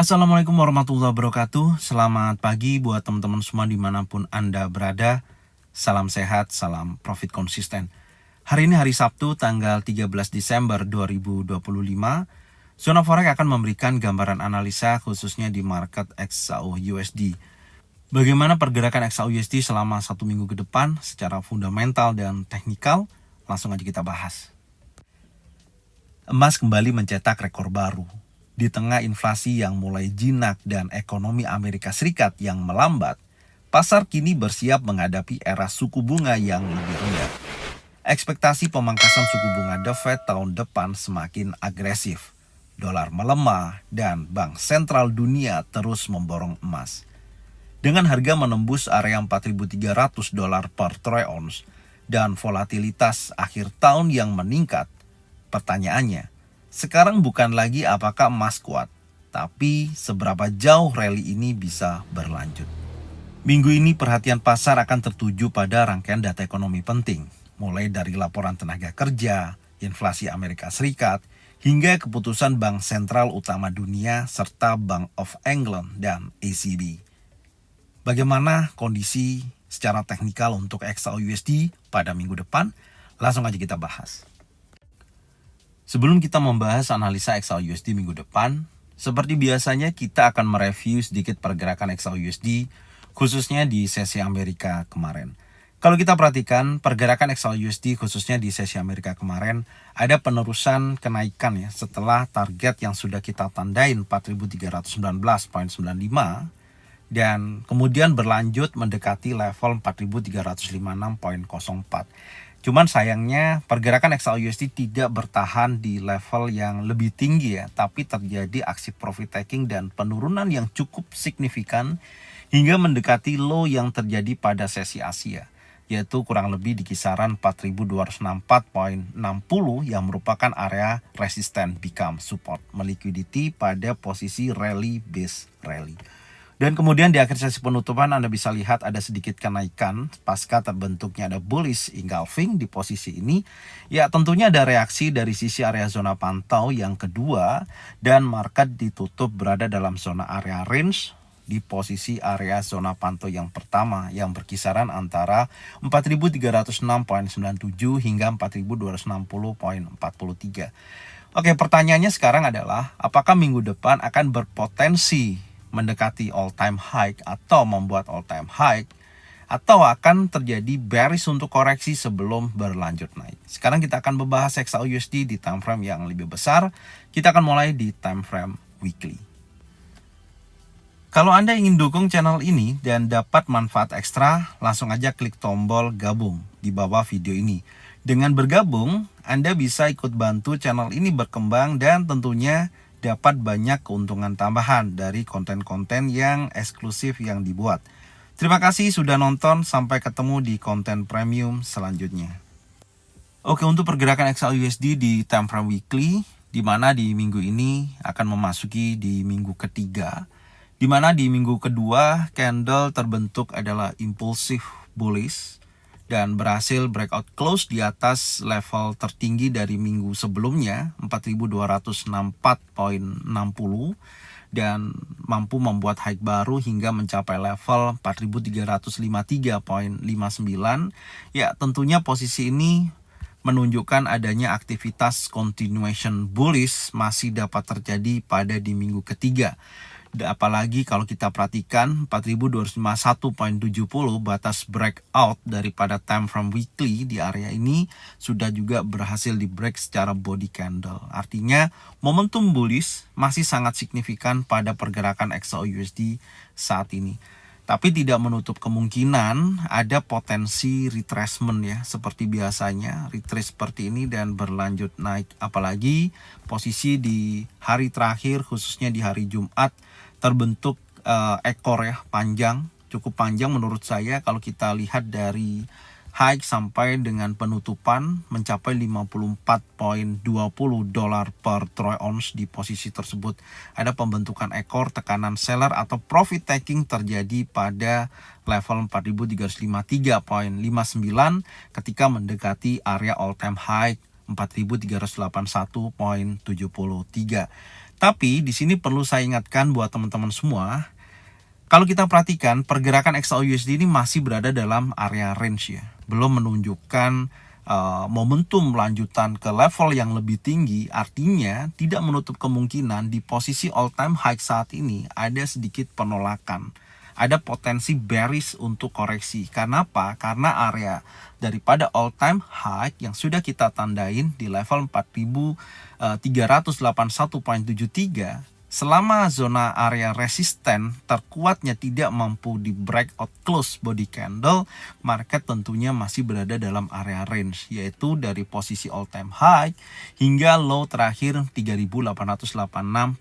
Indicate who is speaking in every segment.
Speaker 1: Assalamualaikum warahmatullahi wabarakatuh. Selamat pagi buat teman-teman semua dimanapun Anda berada. Salam sehat, salam profit konsisten. Hari ini hari Sabtu tanggal 13 Desember 2025. Zona Forex akan memberikan gambaran analisa khususnya di market XAU USD. Bagaimana pergerakan XAU USD selama satu minggu ke depan secara fundamental dan teknikal? Langsung aja kita bahas. Emas kembali mencetak rekor baru. Di tengah inflasi yang mulai jinak dan ekonomi Amerika Serikat yang melambat, pasar kini bersiap menghadapi era suku bunga yang lebih rendah. Ekspektasi pemangkasan suku bunga The Fed tahun depan semakin agresif. Dolar melemah dan bank sentral dunia terus memborong emas. Dengan harga menembus area 4.300 dolar per troy ounce dan volatilitas akhir tahun yang meningkat, pertanyaannya, sekarang bukan lagi apakah emas kuat, tapi seberapa jauh rally ini bisa berlanjut. Minggu ini perhatian pasar akan tertuju pada rangkaian data ekonomi penting, mulai dari laporan tenaga kerja, inflasi Amerika Serikat, hingga keputusan Bank Sentral Utama Dunia serta Bank of England dan ECB. Bagaimana kondisi secara teknikal untuk XAU USD pada minggu depan? Langsung aja kita bahas. Sebelum kita membahas analisa XAU USD minggu depan, seperti biasanya kita akan mereview sedikit pergerakan XAU USD, khususnya di sesi Amerika kemarin. Kalau kita perhatikan pergerakan XAU USD khususnya di sesi Amerika kemarin, ada penerusan kenaikan ya setelah target yang sudah kita tandain 4.319.95 dan kemudian berlanjut mendekati level 4.356.04. Cuman sayangnya pergerakan XAU USD tidak bertahan di level yang lebih tinggi ya, tapi terjadi aksi profit taking dan penurunan yang cukup signifikan hingga mendekati low yang terjadi pada sesi Asia, yaitu kurang lebih di kisaran 4.264.60 yang merupakan area resisten become support meliquidity pada posisi rally base rally. Dan kemudian di akhir sesi penutupan Anda bisa lihat ada sedikit kenaikan pasca terbentuknya ada bullish engulfing di posisi ini. Ya tentunya ada reaksi dari sisi area zona pantau yang kedua dan market ditutup berada dalam zona area range di posisi area zona pantau yang pertama yang berkisaran antara 4.306.97 hingga 4.260.43. Oke, pertanyaannya sekarang adalah apakah minggu depan akan berpotensi mendekati all time high atau membuat all time high atau akan terjadi bearish untuk koreksi sebelum berlanjut naik. Sekarang kita akan membahas XAU USD di time frame yang lebih besar. Kita akan mulai di time frame weekly. Kalau Anda ingin dukung channel ini dan dapat manfaat ekstra, langsung aja klik tombol gabung di bawah video ini. Dengan bergabung, Anda bisa ikut bantu channel ini berkembang dan tentunya dapat banyak keuntungan tambahan dari konten-konten yang eksklusif yang dibuat. Terima kasih sudah nonton, sampai ketemu di konten premium selanjutnya. Oke, untuk pergerakan XAU USD di time frame weekly, di mana di minggu ini akan memasuki di minggu ketiga, di mana di minggu kedua candle terbentuk adalah impulsif bullish dan berhasil breakout close di atas level tertinggi dari minggu sebelumnya 4.264.60 dan mampu membuat high baru hingga mencapai level 4.353.59. Ya, tentunya posisi ini menunjukkan adanya aktivitas continuation bullish masih dapat terjadi pada di minggu ketiga. Apalagi kalau kita perhatikan 4.251.70 batas breakout daripada time frame weekly di area ini sudah juga berhasil di break secara body candle. Artinya momentum bullish masih sangat signifikan pada pergerakan XAU USD saat ini. Tapi tidak menutup kemungkinan ada potensi retracement ya, seperti biasanya retrace seperti ini dan berlanjut naik. Apalagi posisi di hari terakhir khususnya di hari Jumat terbentuk ekor ya, panjang, cukup panjang menurut saya. Kalau kita lihat dari high sampai dengan penutupan mencapai 54.20 dolar per troy ounce di posisi tersebut. Ada pembentukan ekor, tekanan seller atau profit taking terjadi pada level 4.353.59 ketika mendekati area all time high 4.381.73. Tapi di sini perlu saya ingatkan buat teman-teman semua, kalau kita perhatikan pergerakan XAUUSD ini masih berada dalam area range ya, belum menunjukkan momentum lanjutan ke level yang lebih tinggi. Artinya tidak menutup kemungkinan di posisi all time high saat ini ada sedikit penolakan, ada potensi bearish untuk koreksi. Karena apa? Karena area daripada all time high yang sudah kita tandain di level 4.381.73, selama zona area resisten terkuatnya tidak mampu di breakout close body candle, market tentunya masih berada dalam area range, yaitu dari posisi all time high hingga low terakhir 3.886.64.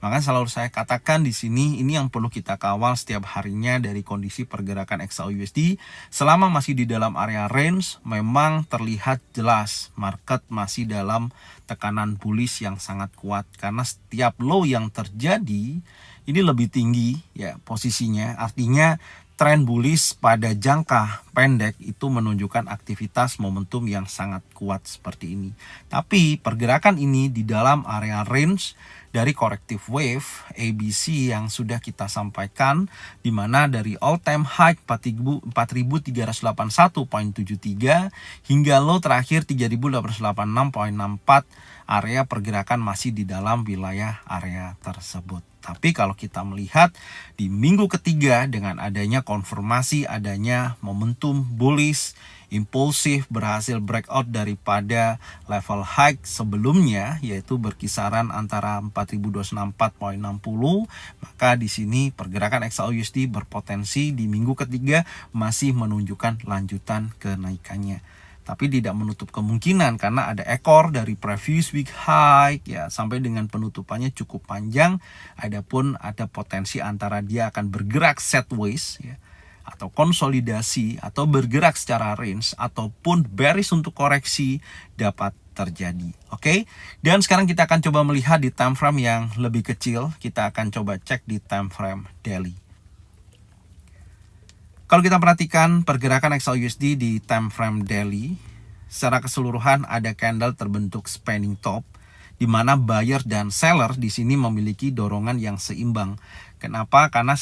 Speaker 1: Makanya selalu saya katakan di sini, ini yang perlu kita kawal setiap harinya dari kondisi pergerakan XAUUSD. Selama masih di dalam area range, memang terlihat jelas market masih dalam tekanan bullish yang sangat kuat, karena setiap low yang terjadi ini lebih tinggi ya posisinya. Artinya tren bullish pada jangka pendek itu menunjukkan aktivitas momentum yang sangat kuat seperti ini. Tapi pergerakan ini di dalam area range dari corrective wave ABC yang sudah kita sampaikan, di mana dari all time high 4.381.73 hingga low terakhir 3.886.64, area pergerakan masih di dalam wilayah area tersebut. Tapi kalau kita melihat di minggu ketiga dengan adanya konfirmasi adanya momentum bullish impulsif berhasil breakout daripada level high sebelumnya, yaitu berkisaran antara 4.264.60, maka di sini pergerakan XAUUSD berpotensi di minggu ketiga masih menunjukkan lanjutan kenaikannya. Tapi tidak menutup kemungkinan karena ada ekor dari previous week high ya sampai dengan penutupannya cukup panjang. Adapun ada potensi antara dia akan bergerak sideways ya, atau konsolidasi, atau bergerak secara range, ataupun bearish untuk koreksi dapat terjadi. Oke, dan sekarang kita akan coba melihat di time frame yang lebih kecil. Kita akan coba cek di time frame daily. Kalau kita perhatikan pergerakan XAUUSD di time frame daily, secara keseluruhan ada candle terbentuk spanning top, di mana buyer dan seller di sini memiliki dorongan yang seimbang. Kenapa? Karena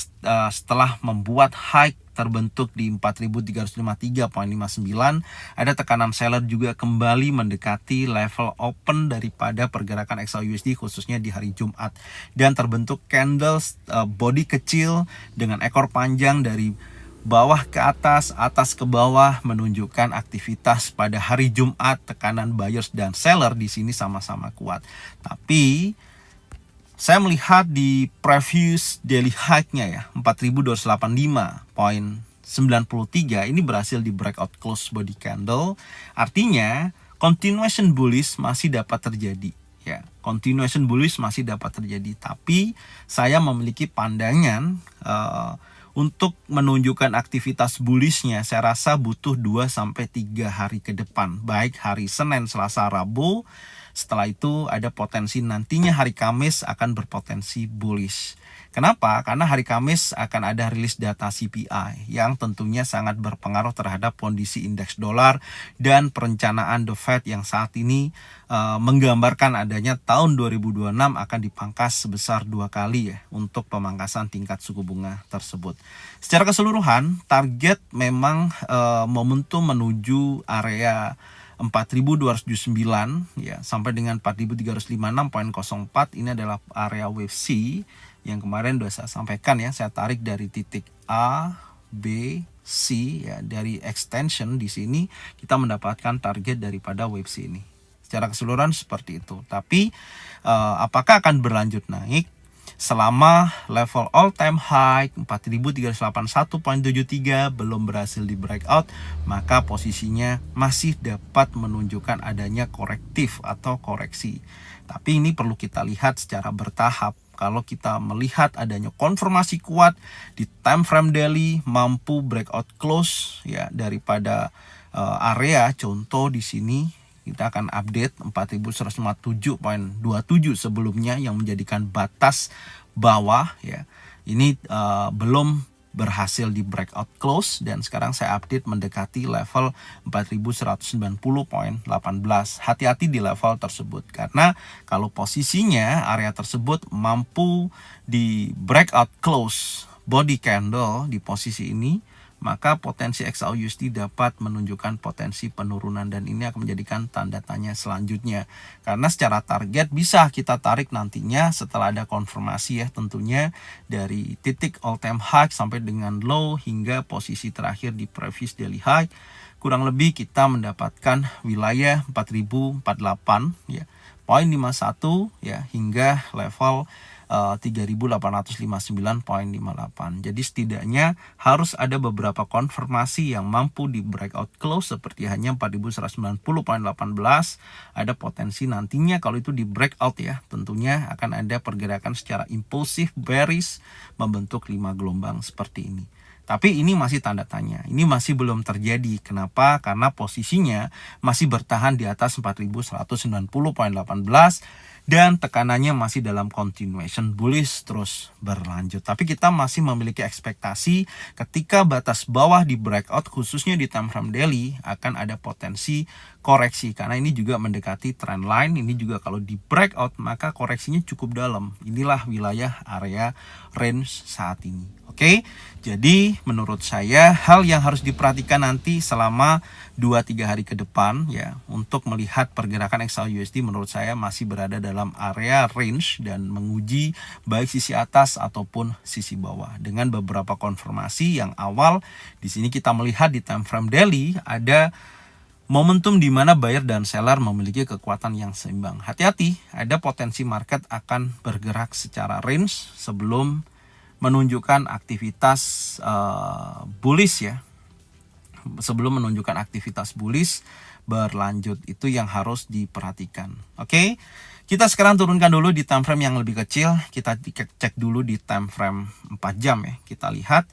Speaker 1: setelah membuat high terbentuk di 4.353.59, ada tekanan seller juga kembali mendekati level open daripada pergerakan XAUUSD khususnya di hari Jumat, dan terbentuk candle body kecil dengan ekor panjang dari bawah ke atas, atas ke bawah, menunjukkan aktivitas pada hari Jumat. Tekanan buyers dan seller di sini sama-sama kuat. Tapi saya melihat di previous daily high-nya ya, 4.285.93 ini berhasil di breakout close body candle. Artinya continuation bullish masih dapat terjadi. Ya, continuation bullish masih dapat terjadi. Tapi saya memiliki pandangan untuk menunjukkan aktivitas bullishnya, saya rasa butuh 2-3 hari ke depan. Baik hari Senin, Selasa, Rabu. Setelah itu ada potensi nantinya hari Kamis akan berpotensi bullish. Kenapa? Karena hari Kamis akan ada rilis data CPI yang tentunya sangat berpengaruh terhadap kondisi indeks dolar dan perencanaan The Fed yang saat ini menggambarkan adanya tahun 2026 akan dipangkas sebesar 2 kali ya untuk pemangkasan tingkat suku bunga tersebut. Secara keseluruhan target memang momentum menuju area 4.279 ya sampai dengan 4.356.04, ini adalah area wave C yang kemarin sudah saya sampaikan ya. Saya tarik dari titik A, B, C ya, dari extension di sini kita mendapatkan target daripada wave C ini. Secara keseluruhan seperti itu. Tapi apakah akan berlanjut naik? Selama level all time high 4.381.73 belum berhasil di breakout, maka posisinya masih dapat menunjukkan adanya korektif atau koreksi. Tapi ini perlu kita lihat secara bertahap. Kalau kita melihat adanya konfirmasi kuat di time frame daily mampu breakout close ya daripada area, contoh di sini kita akan update 4.157.27 sebelumnya yang menjadikan batas bawah ya. Ini belum berhasil di breakout close, dan sekarang saya update mendekati level 4190.18. Hati-hati di level tersebut, karena kalau posisinya area tersebut mampu di breakout close body candle di posisi ini, maka potensi XAUUSD dapat menunjukkan potensi penurunan, dan ini akan menjadikan tanda tanya selanjutnya. Karena secara target bisa kita tarik nantinya setelah ada konfirmasi ya, tentunya dari titik all time high sampai dengan low hingga posisi terakhir di previous daily high. Kurang lebih kita mendapatkan wilayah 4048 ya, poin 51 ya, hingga level 3859.58. Jadi setidaknya harus ada beberapa konfirmasi yang mampu di breakout close seperti hanya 4190.18. Ada potensi nantinya kalau itu di breakout ya, tentunya akan ada pergerakan secara impulsif bearish membentuk 5 gelombang seperti ini. Tapi ini masih tanda tanya, ini masih belum terjadi. Kenapa? Karena posisinya masih bertahan di atas 4190.18 dan tekanannya masih dalam continuation bullish terus berlanjut. Tapi kita masih memiliki ekspektasi ketika batas bawah di breakout, khususnya di time frame daily, akan ada potensi koreksi, karena ini juga mendekati trend line. Ini juga kalau di breakout maka koreksinya cukup dalam. Inilah wilayah area range saat ini. Oke, jadi menurut saya hal yang harus diperhatikan nanti selama 2-3 hari ke depan ya, untuk melihat pergerakan XAUUSD menurut saya masih berada dalam area range dan menguji baik sisi atas ataupun sisi bawah dengan beberapa konfirmasi yang awal. Di sini kita melihat di time frame daily ada momentum di mana buyer dan seller memiliki kekuatan yang seimbang. Hati-hati, ada potensi market akan bergerak secara range sebelum menunjukkan aktivitas bullish ya. Sebelum menunjukkan aktivitas bullish berlanjut, itu yang harus diperhatikan. Oke, kita sekarang turunkan dulu di time frame yang lebih kecil. Kita cek dulu di time frame 4 jam ya. Kita lihat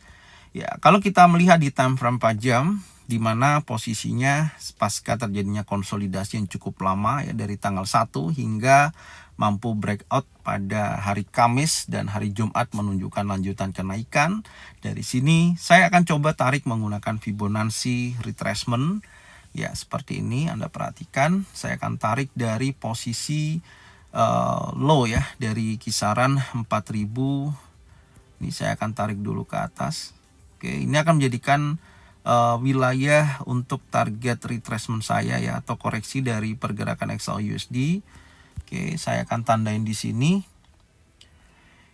Speaker 1: ya, kalau kita melihat di time frame 4 jam, di mana posisinya pasca terjadinya konsolidasi yang cukup lama ya, dari tanggal 1 hingga mampu breakout pada hari Kamis dan hari Jumat menunjukkan lanjutan kenaikan. Dari sini saya akan coba tarik menggunakan Fibonacci retracement ya, seperti ini. Anda perhatikan, saya akan tarik dari posisi low ya, dari kisaran 4000. Ini saya akan tarik dulu ke atas. Oke, ini akan menjadikan wilayah untuk target retracement saya ya, atau koreksi dari pergerakan XAUUSD. Oke, saya akan tandain di sini.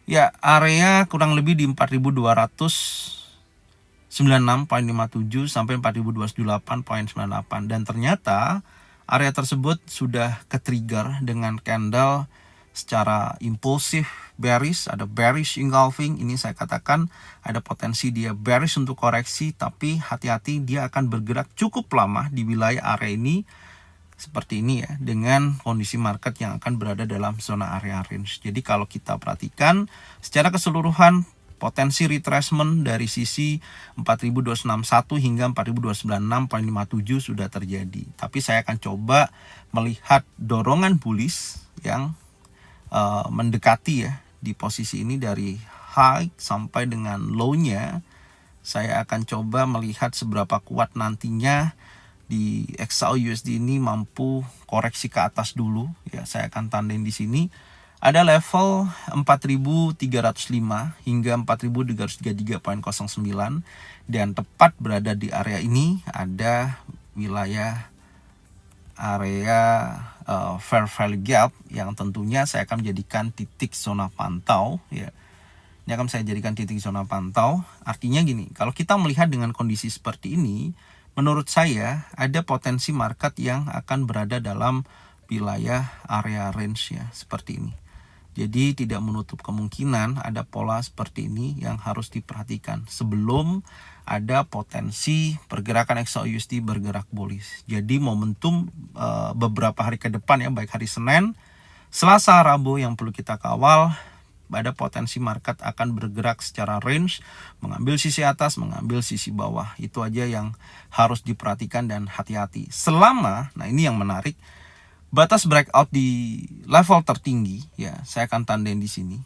Speaker 1: Ya, area kurang lebih di 4296.57 sampai 4228.98, dan ternyata area tersebut sudah ke-trigger dengan candle secara impulsif bearish, ada bearish engulfing. Ini saya katakan ada potensi dia bearish untuk koreksi, tapi hati-hati dia akan bergerak cukup lama di wilayah area ini seperti ini ya, dengan kondisi market yang akan berada dalam zona area range. Jadi kalau kita perhatikan secara keseluruhan, potensi retracement dari sisi 4261 hingga 4296.57 sudah terjadi. Tapi saya akan coba melihat dorongan bullish yang mendekati ya di posisi ini dari high sampai dengan low-nya. Saya akan coba melihat seberapa kuat nantinya di XAUUSD ini mampu koreksi ke atas dulu ya. Saya akan tandain di sini ada level 4305 hingga 4333.09, dan tepat berada di area ini ada wilayah area fair value gap yang tentunya saya akan menjadikan titik zona pantau ya. Ini akan saya jadikan titik zona pantau. Artinya gini, kalau kita melihat dengan kondisi seperti ini, menurut saya ada potensi market yang akan berada dalam wilayah area range ya, seperti ini. Jadi tidak menutup kemungkinan ada pola seperti ini yang harus diperhatikan sebelum ada potensi pergerakan XAUUSD bergerak bullish. Jadi momentum beberapa hari ke depan ya, baik hari Senin, Selasa, Rabu yang perlu kita kawal. Ada potensi market akan bergerak secara range, mengambil sisi atas, mengambil sisi bawah. Itu aja yang harus diperhatikan dan hati-hati. Selama, nah ini yang menarik, batas breakout di level tertinggi ya, saya akan tandain di sini.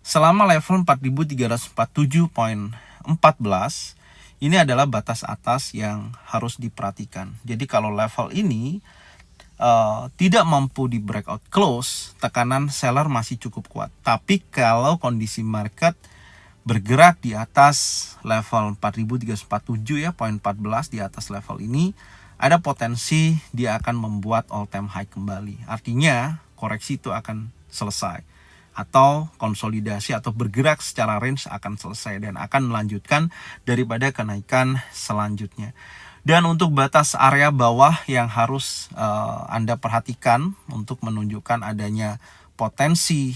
Speaker 1: Selama level 4347.08 14 ini adalah batas atas yang harus diperhatikan. Jadi kalau level ini tidak mampu di breakout close, tekanan seller masih cukup kuat. Tapi kalau kondisi market bergerak di atas level 4347 ya, poin 14 di atas level ini, ada potensi dia akan membuat all time high kembali. Artinya koreksi itu akan selesai, atau konsolidasi atau bergerak secara range akan selesai dan akan melanjutkan daripada kenaikan selanjutnya. Dan untuk batas area bawah yang harus Anda perhatikan untuk menunjukkan adanya potensi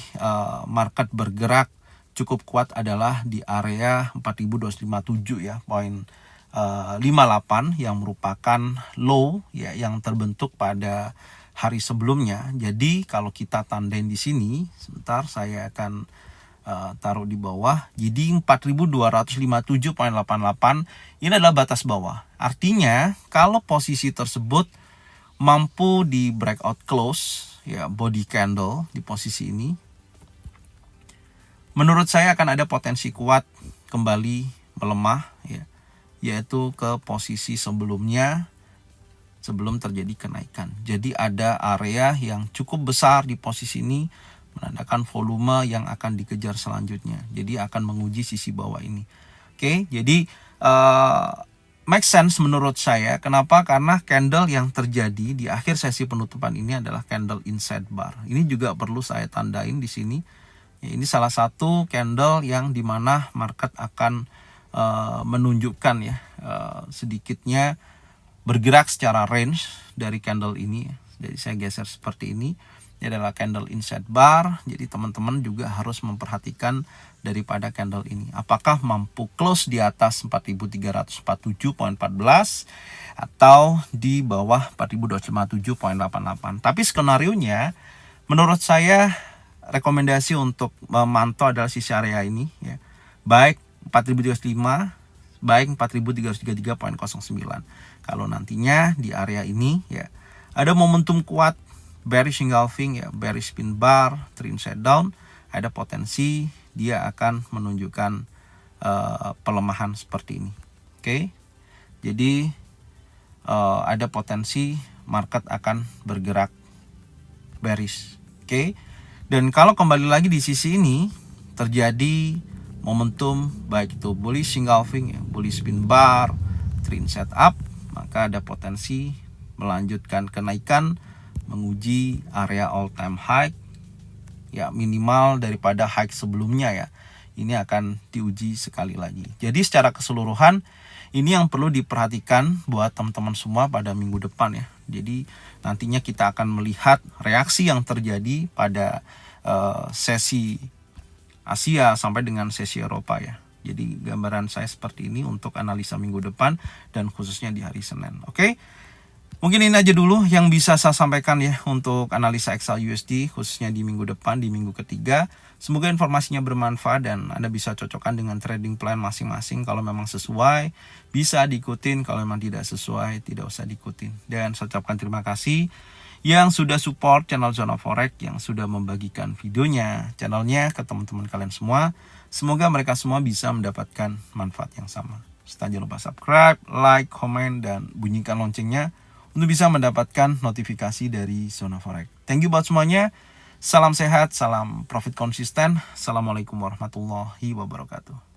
Speaker 1: market bergerak cukup kuat adalah di area 4257 ya, poin 58 yang merupakan low ya, yang terbentuk pada hari sebelumnya. Jadi kalau kita tandain di sini, sebentar saya akan taruh di bawah. Jadi 4257.88 ini adalah batas bawah. Artinya kalau posisi tersebut mampu di breakout close ya, body candle di posisi ini, menurut saya akan ada potensi kuat kembali melemah ya, yaitu ke posisi sebelumnya sebelum terjadi kenaikan. Jadi ada area yang cukup besar di posisi ini, menandakan volume yang akan dikejar selanjutnya. Jadi akan menguji sisi bawah ini. Oke, jadi make sense menurut saya. Kenapa? Karena candle yang terjadi di akhir sesi penutupan ini adalah candle inside bar. Ini juga perlu saya tandain di sini. Ya, ini salah satu candle yang dimana market akan menunjukkan ya sedikitnya bergerak secara range dari candle ini. Jadi saya geser seperti ini. Ini adalah candle inside bar. Jadi teman-teman juga harus memperhatikan daripada candle ini. Apakah mampu close di atas 4347.14 atau di bawah 4257.88. Tapi skenarionya menurut saya rekomendasi untuk memantau adalah sisi area ini ya. Baik 4305, baik 4333.09. Kalau nantinya di area ini ya ada momentum kuat bearish engulfing ya, bearish pin bar, trend set down, ada potensi dia akan menunjukkan pelemahan seperti ini. Oke. Jadi ada potensi market akan bergerak bearish. Oke. Dan kalau kembali lagi di sisi ini terjadi momentum baik itu bullish engulfing ya, bullish pin bar, trend set up, maka ada potensi melanjutkan kenaikan menguji area all time high ya, minimal daripada high sebelumnya ya. Ini akan diuji sekali lagi. Jadi secara keseluruhan ini yang perlu diperhatikan buat teman-teman semua pada minggu depan ya. Jadi nantinya kita akan melihat reaksi yang terjadi pada sesi Asia sampai dengan sesi Eropa ya. Jadi gambaran saya seperti ini untuk analisa minggu depan dan khususnya di hari Senin. Oke. Mungkin ini aja dulu yang bisa saya sampaikan ya untuk analisa XAUUSD khususnya di minggu depan, di minggu ketiga. Semoga informasinya bermanfaat dan Anda bisa cocokkan dengan trading plan masing-masing. Kalau memang sesuai, bisa diikutin. Kalau memang tidak sesuai, tidak usah diikutin. Dan saya ucapkan terima kasih yang sudah support channel Zona Forex, yang sudah membagikan channelnya ke teman-teman kalian semua. Semoga mereka semua bisa mendapatkan manfaat yang sama. Jangan lupa subscribe, like, komen, dan bunyikan loncengnya untuk bisa mendapatkan notifikasi dari Zona Forex. Thank you buat semuanya. Salam sehat, salam profit konsisten. Assalamualaikum warahmatullahi wabarakatuh.